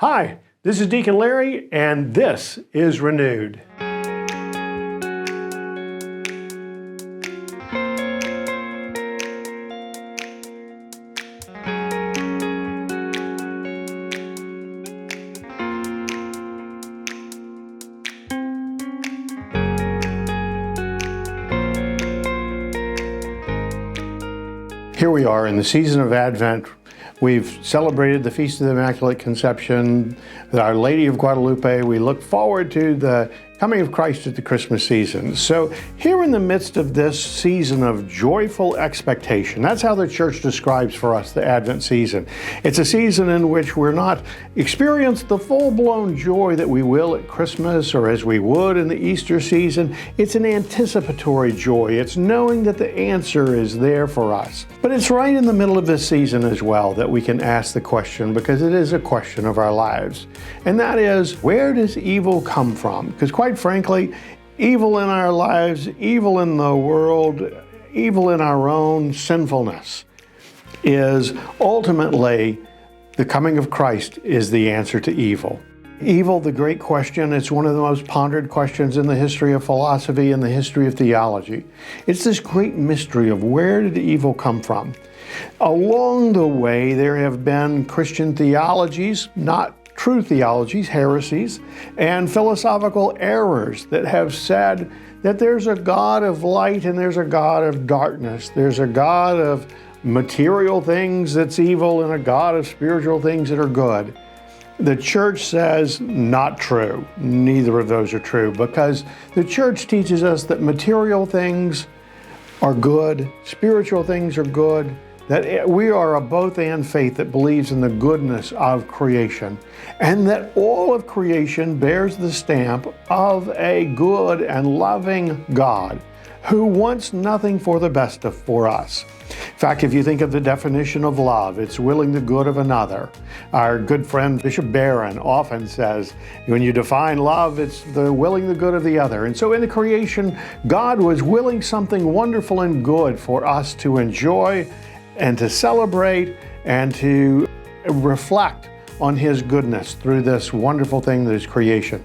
Hi, this is Deacon Larry, and this is Renewed. Here we are in the season of Advent. We've celebrated the Feast of the Immaculate Conception, Our Lady of Guadalupe. We look forward to the coming of Christ at the Christmas season. So here in the midst of this season of joyful expectation, that's how the church describes for us the Advent season. It's a season in which we're not experiencing the full-blown joy that we will at Christmas or as we would in the Easter season. It's an anticipatory joy. It's knowing that the answer is there for us. But it's right in the middle of this season as well that we can ask the question, because it is a question of our lives. And that is, where does evil come from? Because quite frankly, evil in our lives, evil in the world, evil in our own sinfulness is ultimately the coming of Christ is the answer to evil. Evil, the great question, it's one of the most pondered questions in the history of philosophy and the history of theology. It's this great mystery of where did evil come from? Along the way, there have been Christian theologies, not true theologies, heresies, and philosophical errors that have said that there's a God of light and there's a God of darkness. There's a God of material things that's evil and a God of spiritual things that are good. The church says not true. Neither of those are true, because the church teaches us that material things are good, spiritual things are good, that we are a both-and faith that believes in the goodness of creation, and that all of creation bears the stamp of a good and loving God who wants nothing for the best for us. In fact, if you think of the definition of love, it's willing the good of another. Our good friend Bishop Barron often says, when you define love, it's the willing the good of the other. And so in the creation, God was willing something wonderful and good for us to enjoy and to celebrate and to reflect on His goodness through this wonderful thing that is creation.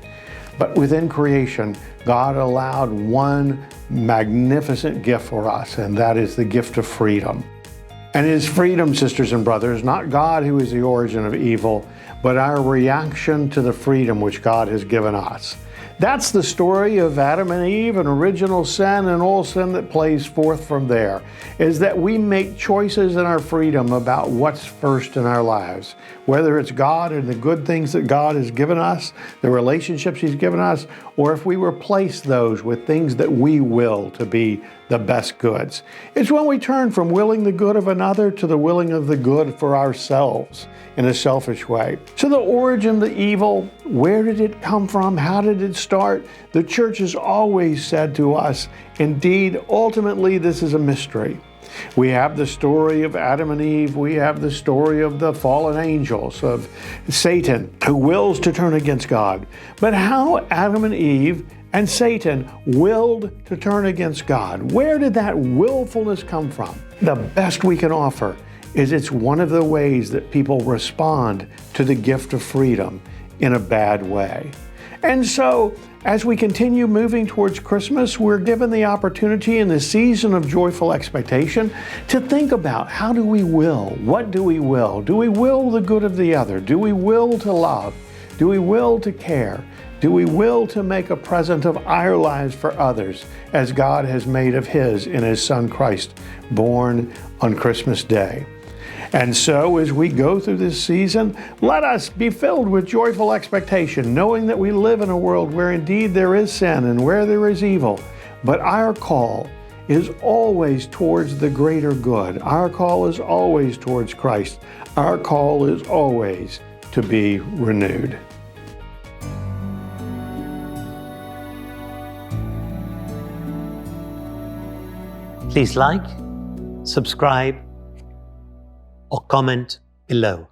But within creation, God allowed one magnificent gift for us, and that is the gift of freedom. And it is freedom, sisters and brothers, not God who is the origin of evil, but our reaction to the freedom which God has given us. That's the story of Adam and Eve and original sin and all sin that plays forth from there, is that we make choices in our freedom about what's first in our lives, whether it's God and the good things that God has given us, the relationships He's given us, or if we replace those with things that we will to be the best goods. It's when we turn from willing the good of another to the willing of the good for ourselves in a selfish way. So the origin of the evil, where did it come from? How did it start? The church has always said to us, indeed, ultimately, this is a mystery. We have the story of Adam and Eve. We have the story of the fallen angels, of Satan, who wills to turn against God. But how Adam and Eve and Satan willed to turn against God, where did that willfulness come from? The best we can offer is it's one of the ways that people respond to the gift of freedom in a bad way. And so, as we continue moving towards Christmas, we're given the opportunity in the season of joyful expectation to think about, how do we will? What do we will? Do we will the good of the other? Do we will to love? Do we will to care? Do we will to make a present of our lives for others, as God has made of His in His Son Christ, born on Christmas Day? And so as we go through this season, let us be filled with joyful expectation, knowing that we live in a world where indeed there is sin and where there is evil. But our call is always towards the greater good. Our call is always towards Christ. Our call is always to be renewed. Please like, subscribe, or comment below.